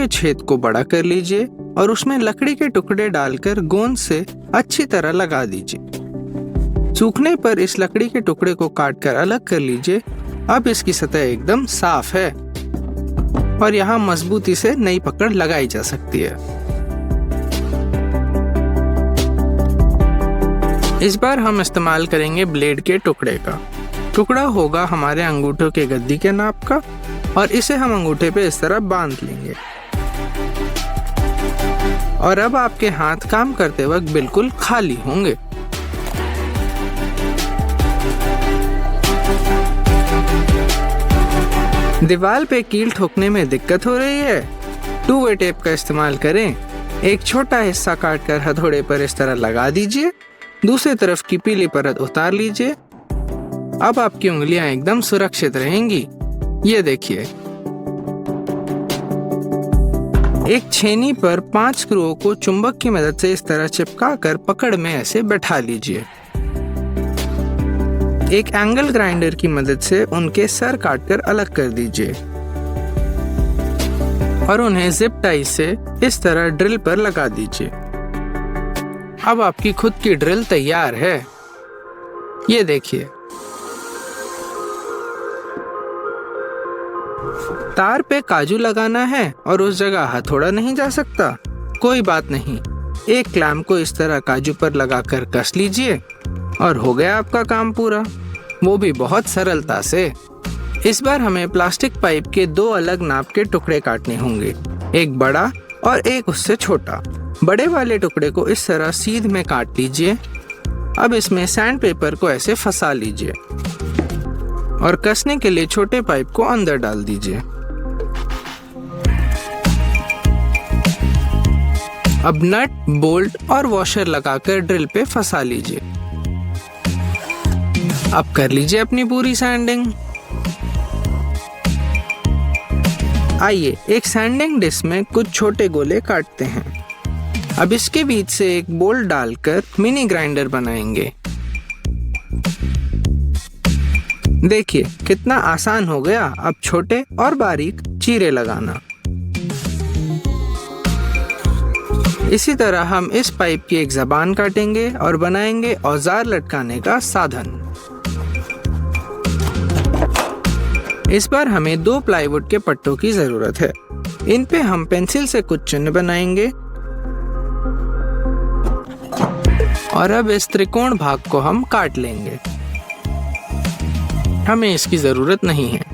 हुए छेद को बड़ा कर लीजिए और उसमें लकड़ी के टुकड़े डालकर गोंद से अच्छी तरह लगा दीजिए। सूखने पर इस लकड़ी के टुकड़े को काट कर अलग कर लीजिए। अब इसकी सतह एकदम साफ है और यहाँ मजबूती से नई पकड़ लगाई जा सकती है। इस बार हम इस्तेमाल करेंगे ब्लेड के टुकड़े का। टुकड़ा होगा हमारे अंगूठों के गद्दी के नाप का और इसे हम अंगूठे पे इस तरह बांध लेंगे। और अब आपके हाथ काम करते वक्त बिल्कुल खाली होंगे। दीवार पे कील ठोकने में दिक्कत हो रही है? 2-वे टेप का इस्तेमाल करें। एक छोटा हिस्सा काटकर हथौड़े पर इस तरह लगा दीजिए। दूसरी तरफ की पीली परत उतार लीजिए। अब आपकी उंगलियां एकदम सुरक्षित रहेंगी। ये देखिए, एक छेनी पर 5 स्क्रूओं को चुंबक की मदद से इस तरह चिपकाकर पकड़ में ऐसे बैठा लीजिए। एक एंगल ग्राइंडर की मदद से उनके सर काटकर अलग कर दीजिए और उन्हें जिप टाई से इस तरह ड्रिल पर लगा दीजिए। अब आपकी खुद की ड्रिल तैयार है। ये देखिए, तार पे काजू लगाना है और उस जगह हथौड़ा नहीं जा सकता। कोई बात नहीं, एक क्लैंप को इस तरह काजू पर लगाकर कस लीजिए और हो गया आपका काम पूरा, वो भी बहुत सरलता से। इस बार हमें प्लास्टिक पाइप के 2 अलग नाप के टुकड़े काटने होंगे, एक बड़ा और एक उससे छोटा। बड़े वाले टुकड़े को इस तरह सीध में काट लीजिए। अब इसमें सैंड पेपर को ऐसे फंसा लीजिए और कसने के लिए छोटे पाइप को अंदर डाल दीजिए। अब नट, बोल्ट और वॉशर लगाकर ड्रिल पे फंसा लीजिए। अब कर लीजिए अपनी पूरी सैंडिंग। आइए एक सैंडिंग डिस्क में कुछ छोटे गोले काटते हैं। अब इसके बीच से एक बोल्ट डालकर मिनी ग्राइंडर बनाएंगे। देखिए कितना आसान हो गया अब छोटे और बारीक चीरे लगाना। इसी तरह हम इस पाइप की एक जबान काटेंगे और बनाएंगे औजार लटकाने का साधन। इस बार हमें 2 प्लाईवुड के पट्टों की जरूरत है। इन पे हम पेंसिल से कुछ चिन्ह बनाएंगे और अब इस त्रिकोण भाग को हम काट लेंगे। हमें इसकी जरूरत नहीं है।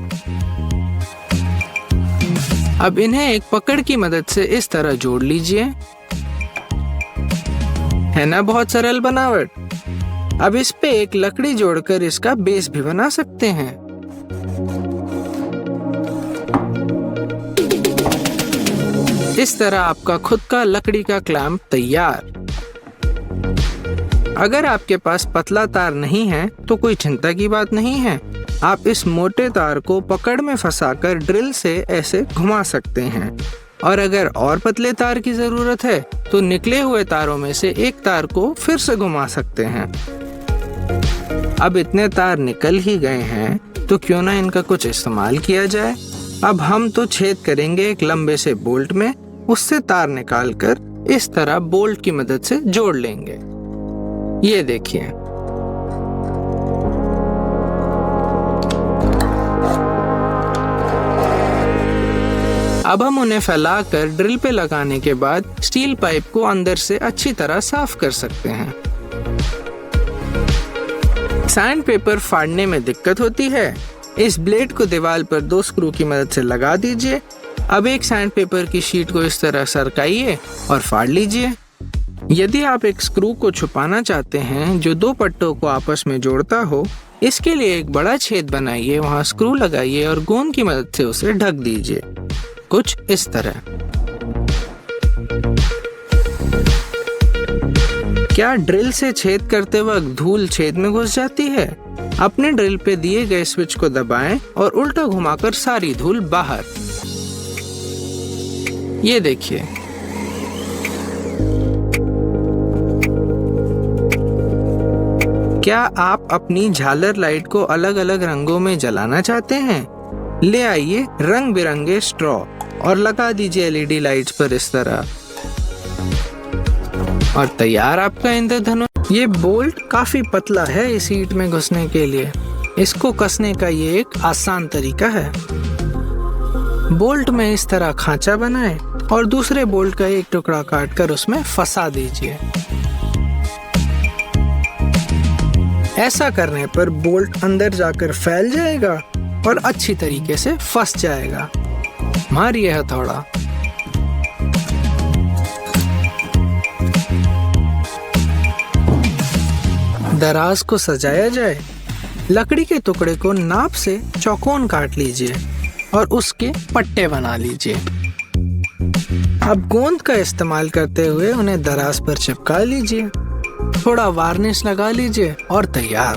अब इन्हें एक पकड़ की मदद से इस तरह जोड़ लीजिए। है ना बहुत सरल बनावट। अब इस पे एक लकड़ी जोड़कर इसका बेस भी बना सकते हैं। इस तरह आपका खुद का लकड़ी का क्लैंप तैयार। अगर आपके पास पतला तार नहीं है तो कोई चिंता की बात नहीं है। आप इस मोटे तार को पकड़ में फंसाकर ड्रिल से ऐसे घुमा सकते हैं और अगर और पतले तार की जरूरत है तो निकले हुए तारों में से एक तार को फिर से घुमा सकते हैं। अब इतने तार निकल ही गए हैं तो क्यों ना इनका कुछ इस्तेमाल किया जाए। अब हम तो छेद करेंगे एक लंबे से बोल्ट में, उससे तार निकालकर इस तरह बोल्ट की मदद से जोड़ लेंगे। ये देखिए, अब हम उन्हें फैलाकर ड्रिल पे लगाने के बाद स्टील पाइप को अंदर से अच्छी तरह साफ कर सकते हैं। सैंड पेपर फाड़ने में दिक्कत होती है। इस ब्लेड को दीवार पर 2 स्क्रू की मदद से लगा दीजिए। अब एक सैंड पेपर की शीट को इस तरह सरकाइए और फाड़ लीजिए। यदि आप एक स्क्रू को छुपाना चाहते हैं जो 2 पट्टों को आपस में जोड़ता हो, इसके लिए एक बड़ा छेद बनाइए, वहां स्क्रू लगाइए और गोंद की मदद से उसे ढक दीजिए, कुछ इस तरह। क्या ड्रिल से छेद करते वक्त धूल छेद में घुस जाती है? अपने ड्रिल पे दिए गए स्विच को दबाएं और उल्टा घुमाकर सारी धूल बाहर। ये देखिए, क्या आप अपनी झालर लाइट को अलग अलग रंगों में जलाना चाहते हैं? ले आइए रंग बिरंगे स्ट्रॉ और लगा दीजिए LED लाइट्स पर इस तरह, और तैयार आपका इंद्रधनुष। ये बोल्ट काफी पतला है इस ईंट में घुसने के लिए। इसको कसने का ये एक आसान तरीका है। बोल्ट में इस तरह खांचा बनाएं और दूसरे बोल्ट का एक टुकड़ा काटकर उसमें फंसा दीजिए। ऐसा करने पर बोल्ट अंदर जाकर फैल जाएगा और अच्छी तरीके से फंस जाएगा। मारिए हथौड़ा। दराज को सजाया जाए। लकड़ी के टुकड़े को नाप से चौकोन काट लीजिए और उसके पट्टे बना लीजिए। अब गोंद का इस्तेमाल करते हुए उन्हें दराज पर चिपका लीजिए। थोड़ा वार्निश लगा लीजिए और तैयार।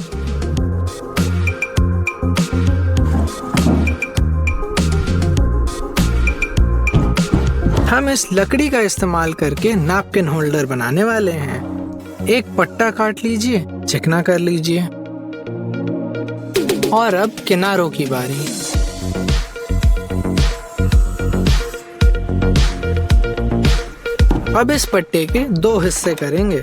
हम इस लकड़ी का इस्तेमाल करके नैपकिन होल्डर बनाने वाले हैं। एक पट्टा काट लीजिए, चिकना कर लीजिए। और अब किनारों की बारी। अब इस पट्टे के 2 हिस्से करेंगे।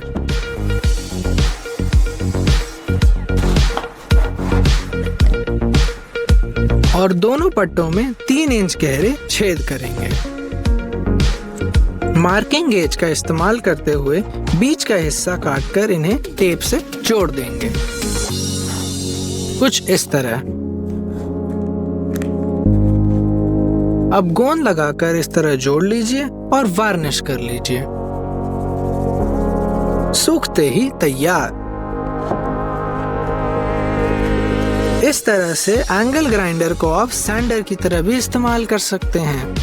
और दोनों पट्टों में 3 इंच गहरे छेद करेंगे। मार्किंग गेज का इस्तेमाल करते हुए बीच का हिस्सा काटकर इन्हें टेप से जोड़ देंगे, कुछ इस तरह। अब गोंद लगाकर इस तरह जोड़ लीजिए और वार्निश कर लीजिए। सूखते ही तैयार। इस तरह से एंगल ग्राइंडर को आप सैंडर की तरह भी इस्तेमाल कर सकते हैं।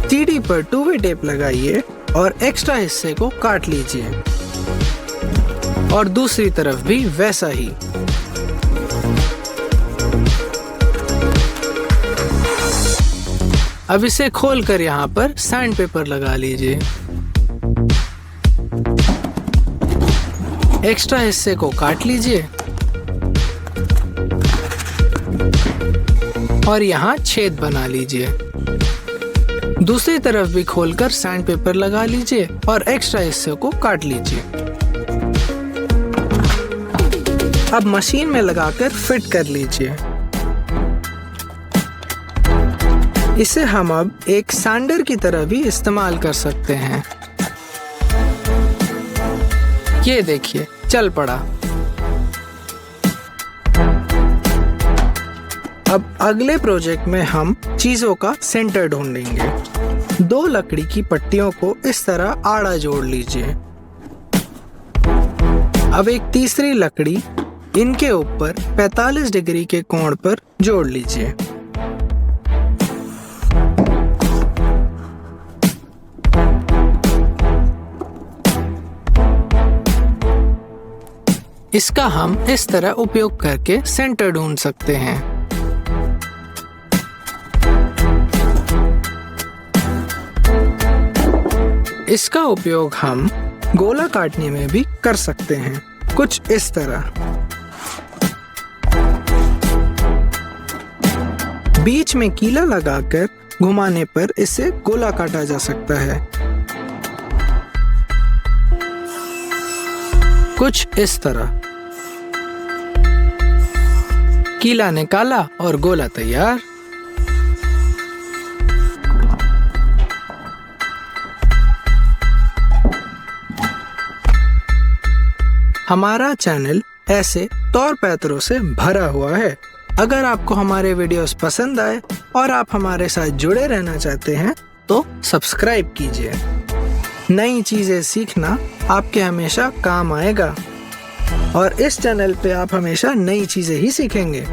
TD पर 2-वे टेप लगाइए और एक्स्ट्रा हिस्से को काट लीजिए और दूसरी तरफ भी वैसा ही। अब इसे खोलकर यहाँ पर सैंड पेपर लगा लीजिए। एक्स्ट्रा हिस्से को काट लीजिए और यहाँ छेद बना लीजिए। दूसरी तरफ भी खोलकर सैंड पेपर लगा लीजिए और एक्स्ट्रा हिस्से को काट लीजिए। अब मशीन में लगाकर फिट कर लीजिए। इसे हम अब एक सैंडर की तरह भी इस्तेमाल कर सकते हैं। ये देखिए, चल पड़ा। अब अगले प्रोजेक्ट में हम चीजों का सेंटर ढूंढेंगे। 2 लकड़ी की पट्टियों को इस तरह आड़ा जोड़ लीजिए। अब एक तीसरी लकड़ी इनके ऊपर 45 डिग्री के कोण पर जोड़ लीजिए। इसका हम इस तरह उपयोग करके सेंटर ढूंढ सकते हैं। इसका उपयोग हम गोला काटने में भी कर सकते हैं, कुछ इस तरह। बीच में कीला लगाकर घुमाने पर इसे गोला काटा जा सकता है, कुछ इस तरह। कीला निकाला और गोला तैयार। हमारा चैनल ऐसे तौर पैतरों से भरा हुआ है। अगर आपको हमारे वीडियोस पसंद आए और आप हमारे साथ जुड़े रहना चाहते हैं तो सब्सक्राइब कीजिए। नई चीजें सीखना आपके हमेशा काम आएगा और इस चैनल पे आप हमेशा नई चीजें ही सीखेंगे।